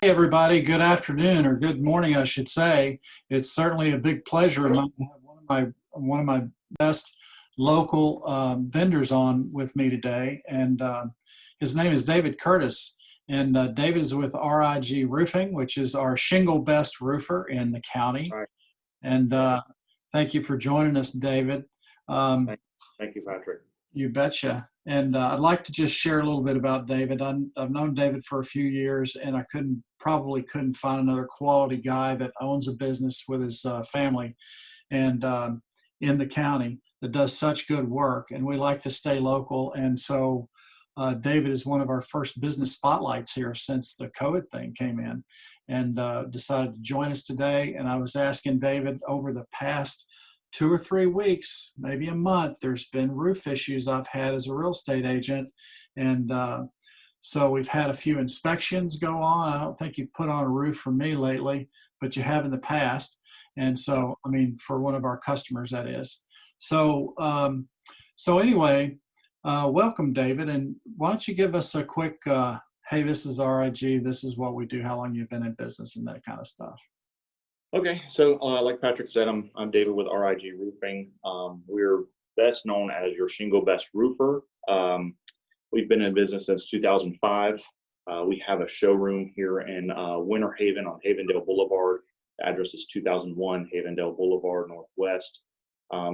Everybody, good afternoon or good morning, I should say. It's certainly a big pleasure of mine to have one of my best local vendors on with me today, and his name is David Curtis. And David is with R.I.G. Roofing, which is our shingle best roofer in the county. All right. And thank you for joining us, David. Thank you, Patrick. You betcha. And I'd like to just share a little bit about David. I've known David for a few years, and I probably couldn't find another quality guy that owns a business with his family and in the county that does such good work. And we like to stay local. And so David is one of our first business spotlights here since the COVID thing came in, and decided to join us today. And I was asking David, over the past 2 or 3 weeks, maybe a month, there's been roof issues I've had as a real estate agent. And so we've had a few inspections go on. I don't think you've put on a roof for me lately, but you have in the past. And so, I mean, for one of our customers, that is. So, anyway, welcome, David. And why don't you give us a quick, hey, this is R.I.G., this is what we do, how long you've been in business, and that kind of stuff. Okay, so like Patrick said, I'm David with R.I.G. Roofing. We're best known as your shingle best roofer. We've been in business since 2005. We have a showroom here in Winter Haven on Havendale Boulevard. The address is 2001 Havendale Boulevard Northwest,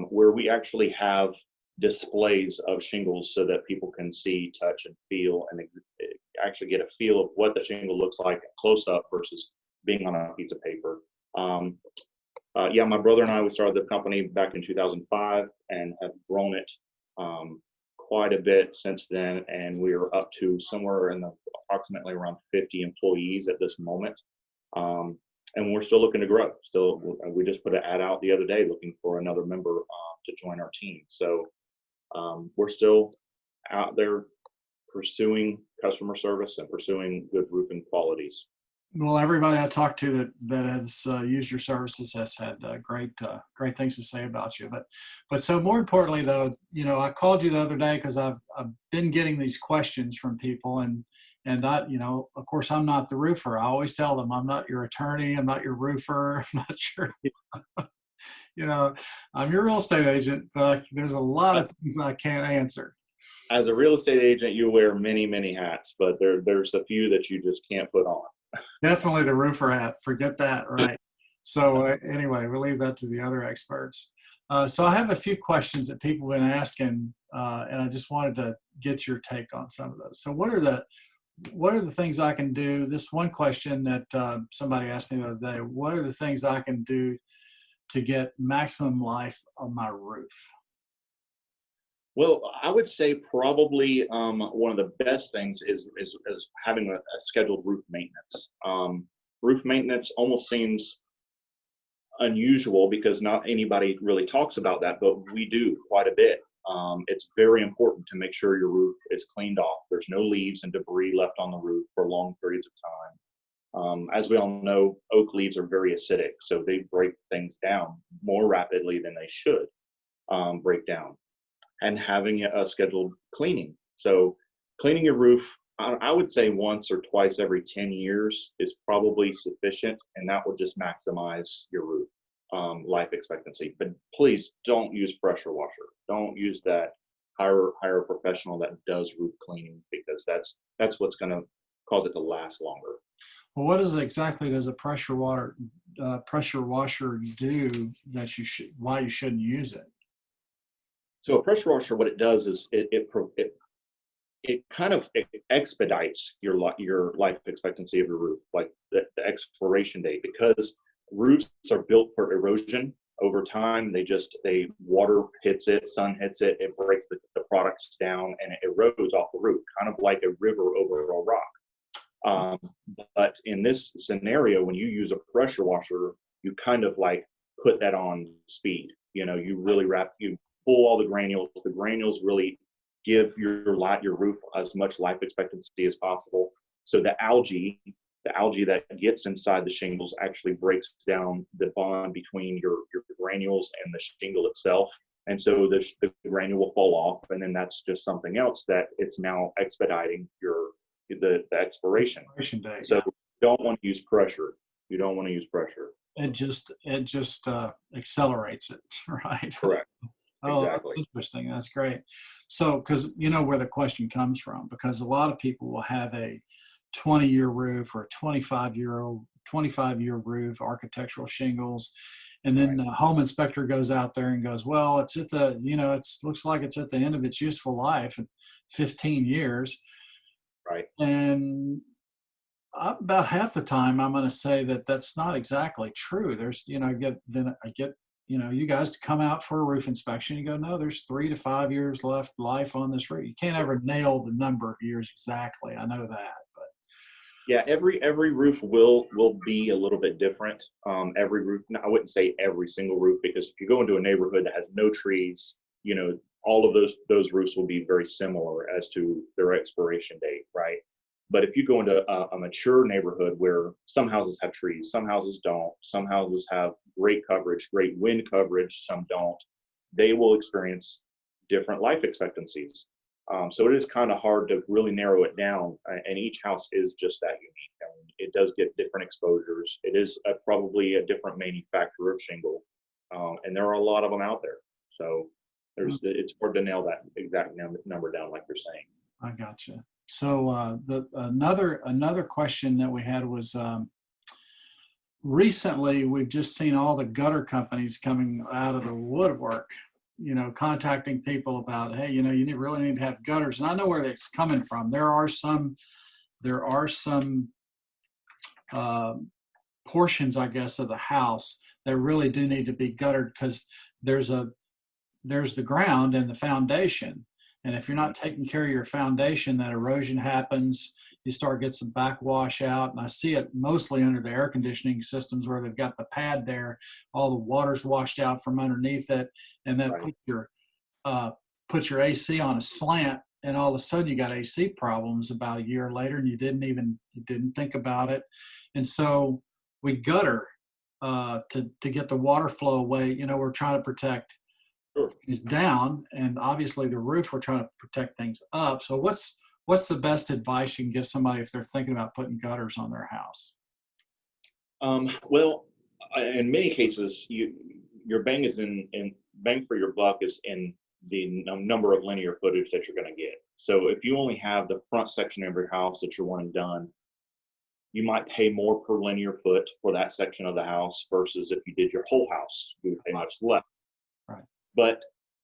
where we actually have displays of shingles so that people can see, touch, and feel, and actually get a feel of what the shingle looks like close up versus being on a piece of paper. Yeah, my brother and I, we started the company back in 2005 and have grown it quite a bit since then, and we're up to somewhere in the approximately around 50 employees at this moment, and we're still looking to grow. We just put an ad out the other day looking for another member to join our team. So we're still out there pursuing customer service and pursuing good roofing qualities. Well, everybody I talked to that has used your services has had great things to say about you. But so more importantly, though, I called you the other day because I've been getting these questions from people, and I, of course, I'm not the roofer. I always tell them I'm not your attorney, I'm not your roofer, I'm not sure. I'm your real estate agent, but there's a lot of things I can't answer. As a real estate agent, you wear many, many hats, but there's a few that you just can't put on. Definitely the roofer hat. Forget that. Right. So anyway, we'll leave that to the other experts. So I have a few questions that people have been asking, and I just wanted to get your take on some of those. So what are the things I can do? This one question that somebody asked me the other day, what are the things I can do to get maximum life on my roof? Well, I would say probably one of the best things is having a scheduled roof maintenance. Roof maintenance almost seems unusual because not anybody really talks about that, but we do quite a bit. It's very important to make sure your roof is cleaned off. There's no leaves and debris left on the roof for long periods of time. As we all know, oak leaves are very acidic, so they break things down more rapidly than they should break down. And having a scheduled cleaning. So cleaning your roof, I would say once or twice every 10 years is probably sufficient, and that will just maximize your roof life expectancy. But please don't use pressure washer. Don't use that. Hire a professional that does roof cleaning, because that's what's going to cause it to last longer. Well, what exactly does a pressure washer do that why you shouldn't use it? So a pressure washer, what it does is it kind of expedites your life expectancy of your roof, like the expiration date, because roofs are built for erosion. Over time, water hits it, sun hits it, it breaks the products down, and it erodes off the roof, kind of like a river over a rock. But in this scenario, when you use a pressure washer, you kind of like put that on speed. You really pull all the granules. The granules really give your roof as much life expectancy as possible. So the algae that gets inside the shingles actually breaks down the bond between your granules and the shingle itself. And so the granule will fall off, and then that's just something else that it's now expediting the expiration. Date. So Don't want to use pressure. You don't want to use pressure. It just accelerates it, right? Correct. Oh, that's Exactly. interesting. That's great. So, because you know where the question comes from, because a lot of people will have a 20-year roof or a 25-year roof, architectural shingles, and then Right. the home inspector goes out there and goes, well, it's at the, it's looks like it's at the end of its useful life, in 15 years, Right. and about half the time, I'm going to say that that's not exactly true. There's, I get, you guys to come out for a roof inspection. You go, no, there's 3 to 5 years left life on this roof. You can't ever nail the number of years exactly. I know that, but Yeah, every roof will be a little bit different. Every roof, I wouldn't say every single roof, because if you go into a neighborhood that has no trees, all of those roofs will be very similar as to their expiration date, right? But if you go into a mature neighborhood where some houses have trees, some houses don't, some houses have great coverage, great wind coverage, some don't, they will experience different life expectancies. So it is kind of hard to really narrow it down, and each house is just that unique. I mean, it does get different exposures. It is probably a different manufacturer of shingle, and there are a lot of them out there. So it's hard to nail that exact number down, like you're saying. I gotcha. So the another question that we had was recently we've just seen all the gutter companies coming out of the woodwork, contacting people about, hey, really need to have gutters. And I know where it's coming from. There are some uh, portions, I guess, of the house that really do need to be guttered, because there's the ground and the foundation. And if you're not taking care of your foundation, that erosion happens. You start getting some backwash out. And I see it mostly under the air conditioning systems where they've got the pad there. All the water's washed out from underneath it. And that Right. puts your AC on a slant. And all of a sudden you got AC problems about a year later, and you didn't think about it. And so we gutter to get the water flow away. We're trying to protect Sure. things down, and obviously the roof, we're trying to protect things up. So what's the best advice you can give somebody if they're thinking about putting gutters on their house? Well, in many cases, your bang for your buck is in the number of linear footage that you're going to get. So if you only have the front section of your house that you're wanting done, you might pay more per linear foot for that section of the house versus if you did your whole house, you would pay much less. Right. But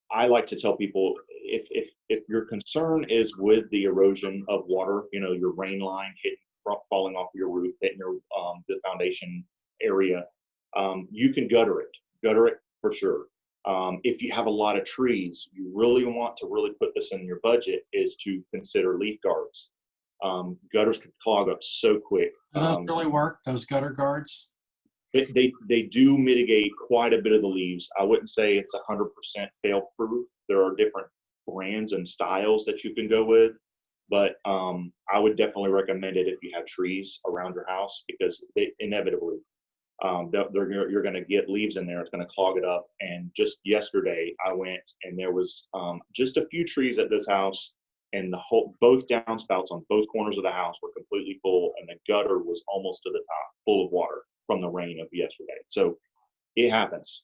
I like to tell people, if your concern is with the erosion of water, your rain line falling off your roof, hitting your the foundation area, you can gutter it for sure. If you have a lot of trees, you really want to really put this in your budget, is to consider leaf guards. Gutters can clog up so quick. Do those really work, those gutter guards? They do mitigate quite a bit of the leaves. I wouldn't say it's 100% fail proof. There are different brands and styles that you can go with, but I would definitely recommend it if you have trees around your house, because they inevitably you're going to get leaves in there. It's going to clog it up. And just yesterday I went, and there was just a few trees at this house, and both downspouts on both corners of the house were completely full, and the gutter was almost to the top, full of water from the rain of yesterday. So it happens.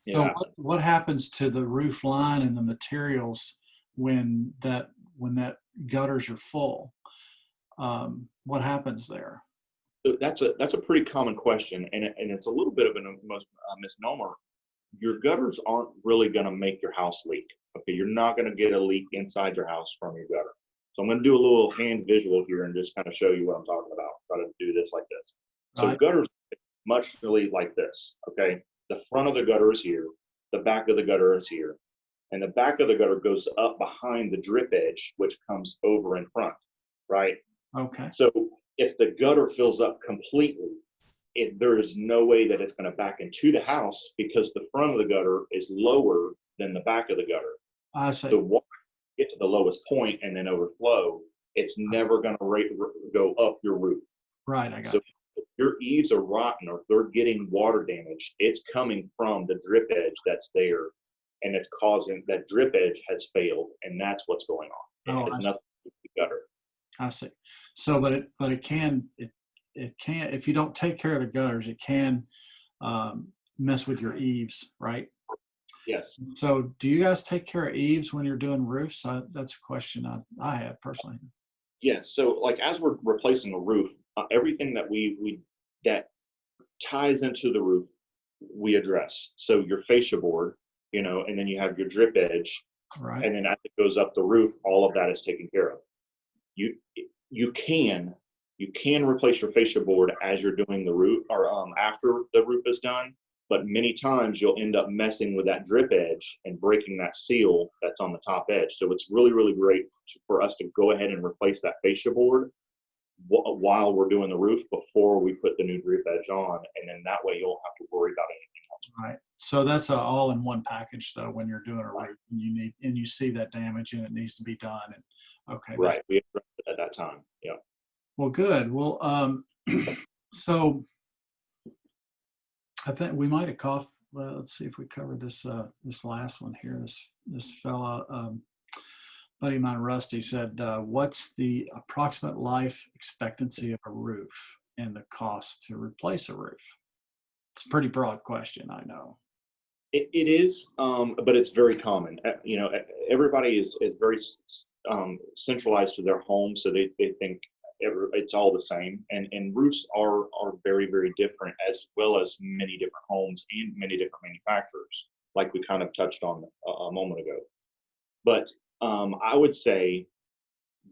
So what happens to the roof line and the materials when that gutters are full? What happens there? So that's a pretty common question, and it's a little bit of a misnomer. Your gutters aren't really going to make your house leak. Okay, you're not going to get a leak inside your house from your gutter. So I'm going to do a little hand visual here and just kind of show you what I'm talking about. Try to do this like this. So Right. gutters much really like this. Okay, the front of the gutter is here, the back of the gutter is here, and the back of the gutter goes up behind the drip edge, which comes over in front, right? Okay. So if the gutter fills up completely, there is no way that it's going to back into the house, because the front of the gutter is lower than the back of the gutter. I see. So water get to the lowest point and then overflow. It's never going to go up your roof. Right. I got So you. if your eaves are rotten or if they're getting water damage, it's coming from the drip edge that's there, and it's causing that drip edge has failed, and that's what's going on. It Oh, has nothing to do with the gutter. I see. So, but it it can, if you don't take care of the gutters, it can mess with your eaves, right? Yes. So do you guys take care of eaves when you're doing roofs? That's a question I have personally. Yes. So like as we're replacing a roof, everything that we that ties into the roof, we address. So your fascia board, and then you have your drip edge, Right. and then as it goes up the roof, all of that is taken care of. You you can you can replace your fascia board as you're doing the roof or after the roof is done, but many times you'll end up messing with that drip edge and breaking that seal that's on the top edge. So it's really, really great for us to go ahead and replace that fascia board while we're doing the roof before we put the new drip edge on, and then that way you won't have to worry about anything else. Right. So that's a all-in-one package, though, when you're doing a Right. roof and you see that damage and it needs to be done. And okay, that's Right. We addressed it at that time. Yeah. well, good. Well, so I think we might have coughed. Well, let's see if we covered this last one here. This fella, buddy of mine, Rusty, said, "What's the approximate life expectancy of a roof and the cost to replace a roof?" It's a pretty broad question, I know. It is, but it's very common. Everybody is very centralized to their home, so they think it's all the same. And roofs are very, very different, as well as many different homes and many different manufacturers, like we kind of touched on a moment ago. But I would say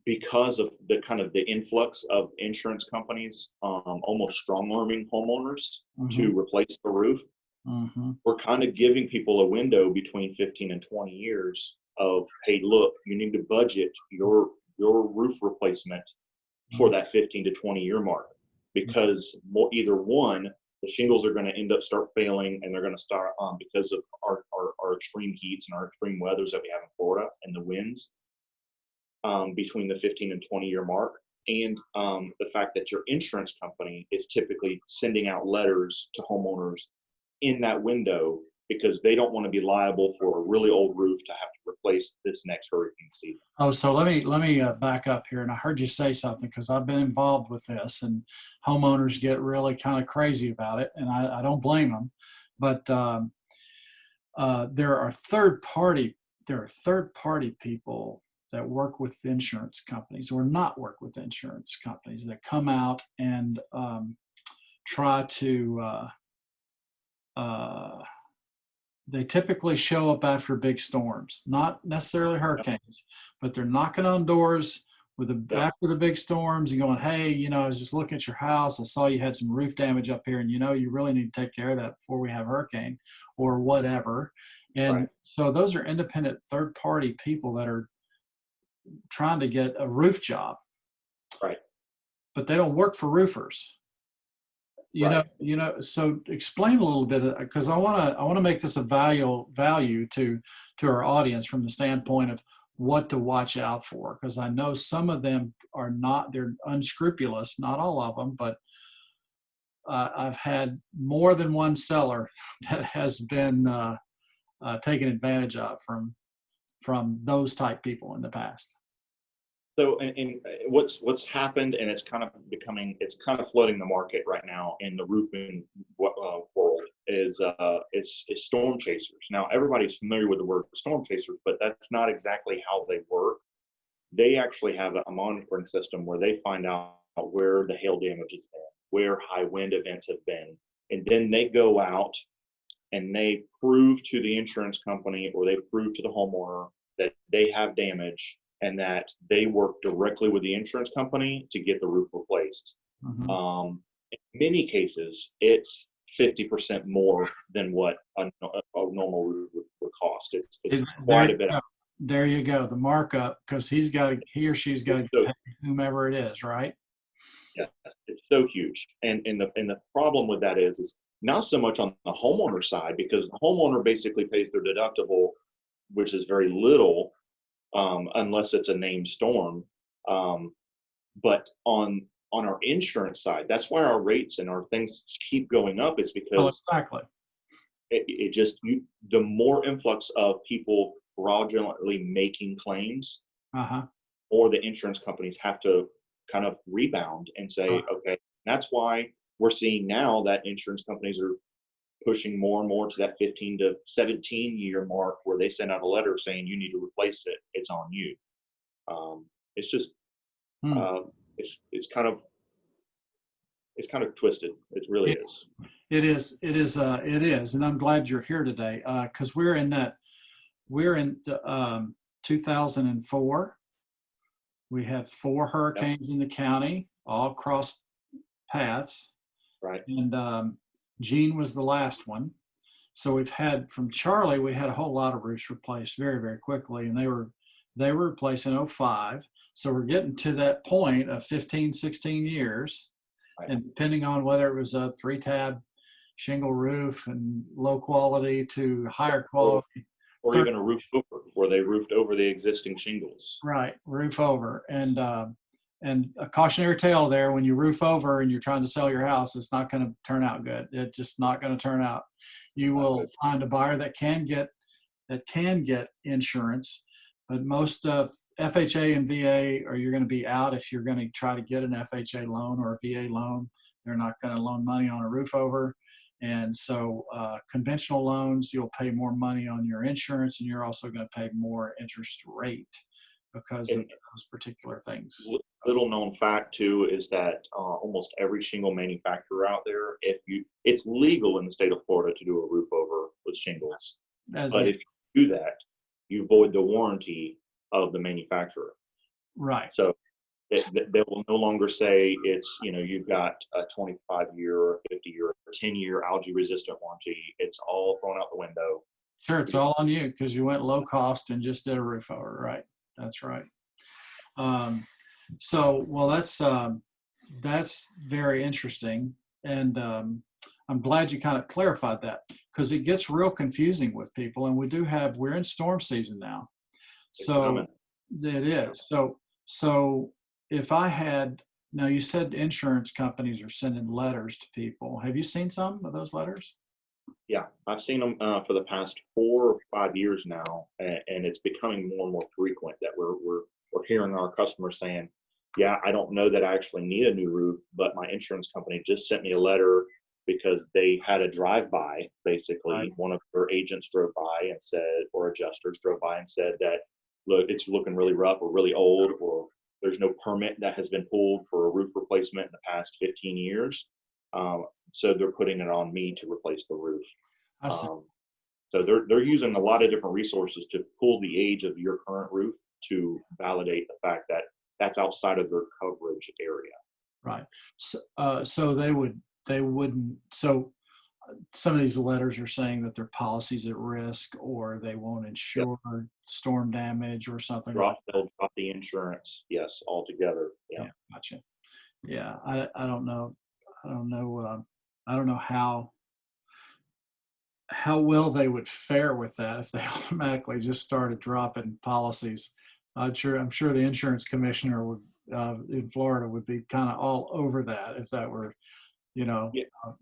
because of the kind of the influx of insurance companies almost strong arming homeowners Mm-hmm. to replace the roof, Mm-hmm. we're kind of giving people a window between 15 and 20 years of, hey, look, you need to budget your roof replacement for that 15 to 20 year mark, because either one, the shingles are going to end up start failing, and they're going to start because of our extreme heats and our extreme weathers that we have in Florida and the winds between the 15 and 20 year mark. And the fact that your insurance company is typically sending out letters to homeowners in that window, because they don't want to be liable for a really old roof to have to replace this next hurricane season. Oh, so let me back up here. And I heard you say something, because I've been involved with this, and homeowners get really kind of crazy about it, and I don't blame them. But there are third party people that work with insurance companies or not work with insurance companies that come out and try to. They typically show up after big storms, not necessarily hurricanes, but they're knocking on doors Yep. after the big storms and going, "Hey, I was just looking at your house. I saw you had some roof damage up here, and you really need to take care of that before we have a hurricane," or whatever. And Right. so those are independent third party people that are trying to get a roof job, Right. but they don't work for roofers. Right. So explain a little bit, because I want to make this a value to our audience from the standpoint of what to watch out for, because I know some of them they're unscrupulous, not all of them, but I've had more than one seller that has been taken advantage of from those type people in the past. So, and what's happened, and it's kind of flooding the market right now in the roofing world, is storm chasers. Now, everybody's familiar with the word storm chasers, but that's not exactly how they work. They actually have a monitoring system where they find out where the hail damage has been, where high wind events have been, and then they go out and they prove to the insurance company, or they prove to the homeowner, that they have damage and that they work directly with the insurance company to get the roof replaced. Mhm. In many cases, it's 50% more than what a normal roof would cost. It's There quite you a bit. go. There you go. The markup, because he or she's got to It's so, pay whomever it is, right? yeah, it's so huge. And the problem with that is not so much on the homeowner side, because the homeowner basically pays their deductible, which is very little, unless it's a named storm. But on our insurance side, that's why our rates and our things keep going up, is Oh, because exactly. it just the more influx of people fraudulently making claims, Uh-huh. or the insurance companies have to kind of rebound and Uh, say, okay, that's why we're seeing now that insurance companies are pushing more and more to that 15 to 17-year mark where they send out a letter saying you need to replace it. It's on you. It's just Hmm. uh, it's kind of twisted. It really It, is. it is. It is. It is. And I'm glad you're here today because we're in that. We're in 2004. We had 4 Yep. hurricanes in the county, all crossed paths, Right. and Gene was the last one. So we've had from Charlie, we had a whole lot of roofs replaced very, very quickly, and they were replaced in '05. So we're getting to that point of 15, 16 years, Right. and depending on whether it was a 3-tab shingle roof and low quality to higher Or quality, or even a roof over where they roofed over the existing shingles. right, roof over. And a cautionary tale there, when you roof over and you're trying to sell your house, it's not going to turn out good. It's just not going to turn out. You Not will good. find a buyer that can get insurance, but most of FHA and VA, or you're going to be out if you're going to try to get an FHA loan or a VA loan. They're not going to loan money on a roof over. And so conventional loans, you'll pay more money on your insurance, and you're also going to pay more interest rate because of And those particular things. little known fact too is that almost every shingle manufacturer out there, it's legal in the state of Florida to do a roof over with shingles, As but a, if you do that, you void the warranty of the manufacturer. right, So they will no longer say it's, you've got a 25-year or 50-year or 10-year algae resistant warranty. It's all thrown out the window. sure, it's all on you because you went low cost and just did a roof over. Right, that's right. Um, so, well, that's very interesting, and I'm glad you kind of clarified that because it gets real confusing with people, and we're in storm season now, It's so coming. it is. So if I had now, you said insurance companies are sending letters to people. Have you seen some of those letters? Yeah, I've seen them for the past 4 or 5 years now, and it's becoming more and more frequent that we're hearing our customers saying, "Yeah, I don't know that I actually need a new roof, but my insurance company just sent me a letter because they had a drive-by. Right. Basically, one of their agents drove by and said, or adjusters drove by and said that, look, it's looking really rough or really old, or there's no permit that has been pulled for a roof replacement in the past 15 years." So they're putting it on me to replace the roof. I see. Um, so they're using a lot of different resources to pull the age of your current roof to validate the fact that that's outside of their coverage area. Right. So they wouldn't. So some of these letters are saying that their policy's at risk or they won't Yep. insure storm damage or something like They'll drop the insurance. Yes, altogether. that. Yeah. Yeah, gotcha. Yeah, I don't know. I don't know. I don't know how well they would fare with that if they automatically just started dropping policies. I'm sure the insurance commissioner would in Florida would be kind of all over that if that were, Yeah.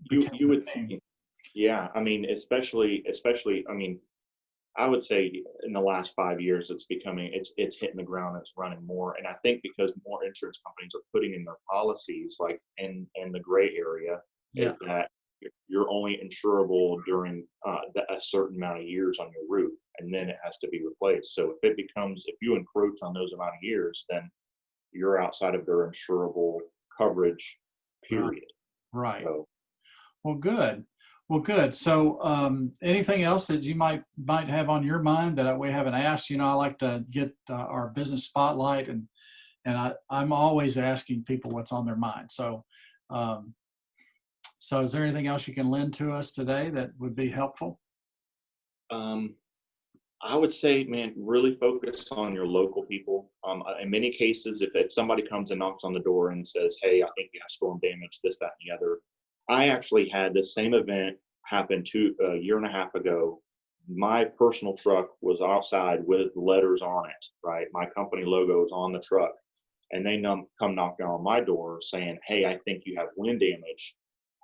became You would a thing. think. Yeah. I mean, especially. I mean, I would say in the last 5 years, it's hitting the ground. It's running more, and I think because more insurance companies are putting in their policies, like in the gray area, Yeah. is that you're only insurable during a certain amount of years on your roof, and then it has to be replaced. So if you encroach on those amount of years, then you're outside of their insurable coverage. Right. Period. Right. So Well, good. Well, good. So, anything else that you might have on your mind that we haven't asked? I like to get our business spotlight, and I'm always asking people what's on their mind. Um, so is there anything else you can lend to us today that would be helpful? um, I would say, man, really focus on your local people. In many cases, if somebody comes and knocks on the door and says, "Hey, I think you have storm damage, this, that, and the other," I actually had the same event happen a year and a half ago. My personal truck was outside with letters on it, right? My company logo is on the truck, and they come knocking on my door saying, "Hey, I think you have wind damage."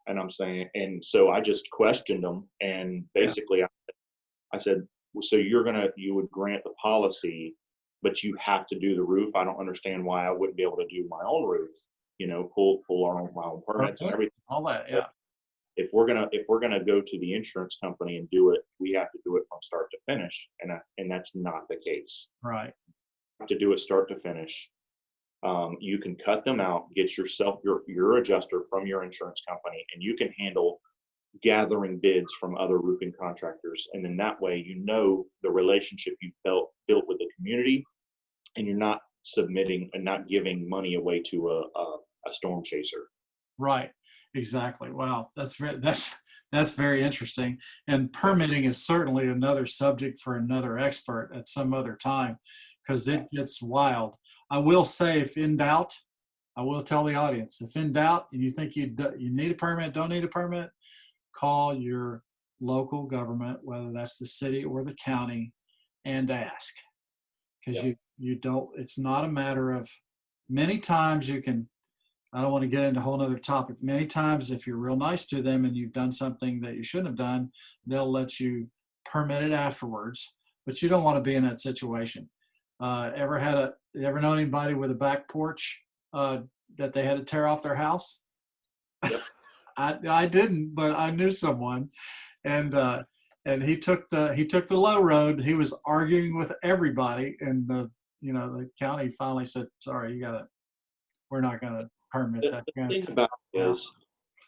And I'm saying, and so I just questioned them, and Yeah. basically I said, "Well, so you would grant the policy, but you have to do the roof. I don't understand why I wouldn't be able to do my own roof." pull our own permits and everything. All that, yeah. If we're gonna go to the insurance company and do it, we have to do it from start to finish, and that's not the case. Right. To do it start to finish. You can cut them out, get yourself your adjuster from your insurance company, and you can handle gathering bids from other roofing contractors. And then that way, the relationship you built with the community, and you're not submitting and not giving money away to a storm chaser. Right. Exactly. Wow. That's very interesting. And permitting is certainly another subject for another expert at some other time, because it gets wild. I will say, if in doubt, I will tell the audience, if in doubt and you think you need a permit, don't need a permit, call your local government, whether that's the city or the county, and ask. Because you don't, it's not a matter of, many times you can, I don't want to get into a whole nother topic. Many times, if you're real nice to them and you've done something that you shouldn't have done, they'll let you permit it afterwards. But you don't want to be in that situation. Ever known anybody with a back porch that they had to tear off their house? Yep. I didn't, but I knew someone, and he took the low road. He was arguing with everybody, and the county finally said, "Sorry, we're not gonna permit that." The thing about it is,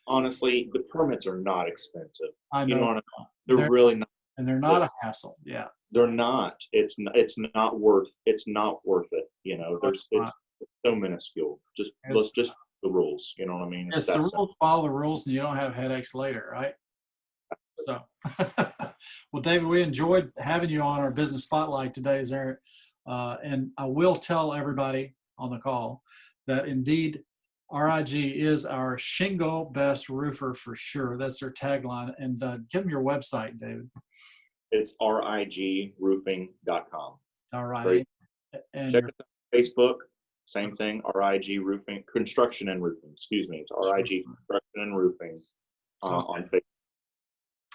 honestly, the permits are not expensive. I know. You know what I mean? They're really not. And they're not a hassle. Yeah. They're not. It's not worth it. It's so minuscule. Let's just the rules. You know what I mean? It's the rules, follow the rules, and you don't have headaches later, right? So, well, David, we enjoyed having you on our business spotlight today, and I will tell everybody on the call that indeed R.I.G. is our shingle best roofer for sure. That's their tagline. And give them your website, David. It's rigroofing.com. All right. Great. And check us out on Facebook. Same thing. R.I.G. Roofing, Construction and Roofing. Excuse me. It's R.I.G. Construction and Roofing on Facebook.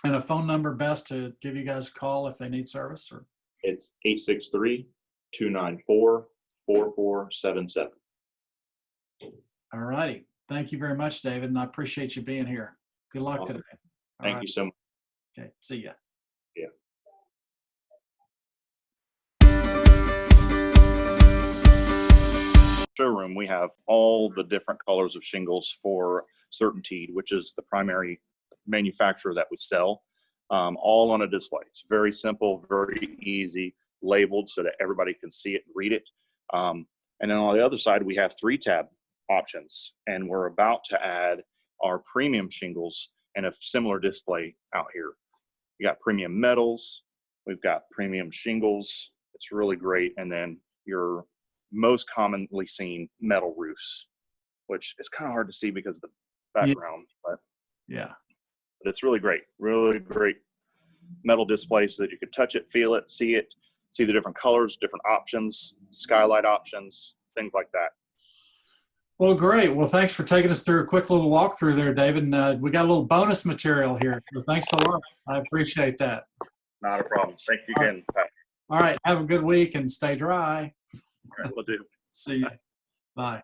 And a phone number best to give you guys a call if they need service? Or it's 863-294-4477. All righty. Thank you very much, David, and I appreciate you being here. Good luck Awesome. today. Thank you so much. Okay. See ya. Yeah. Showroom, we have all the different colors of shingles for Certainty, which is the primary manufacturer that we sell, all on a display. It's very simple, very easy, labeled so that everybody can see it and read it. And then on the other side, we have 3-tab options, and we're about to add our premium shingles and a similar display out here. We got premium metals, we've got premium shingles. It's really great. And then your most commonly seen metal roofs, which is kind of hard to see because of the background, but it's really great metal display so that you could touch it, feel it, see the different colors, different options, skylight options, things like that. Well, great. Well, thanks for taking us through a quick little walkthrough there, David. And we got a little bonus material here. So thanks a lot. I appreciate that. Not a problem. Thank you again, Pat. All right. Have a good week and stay dry. All right, we'll do. See you. Bye.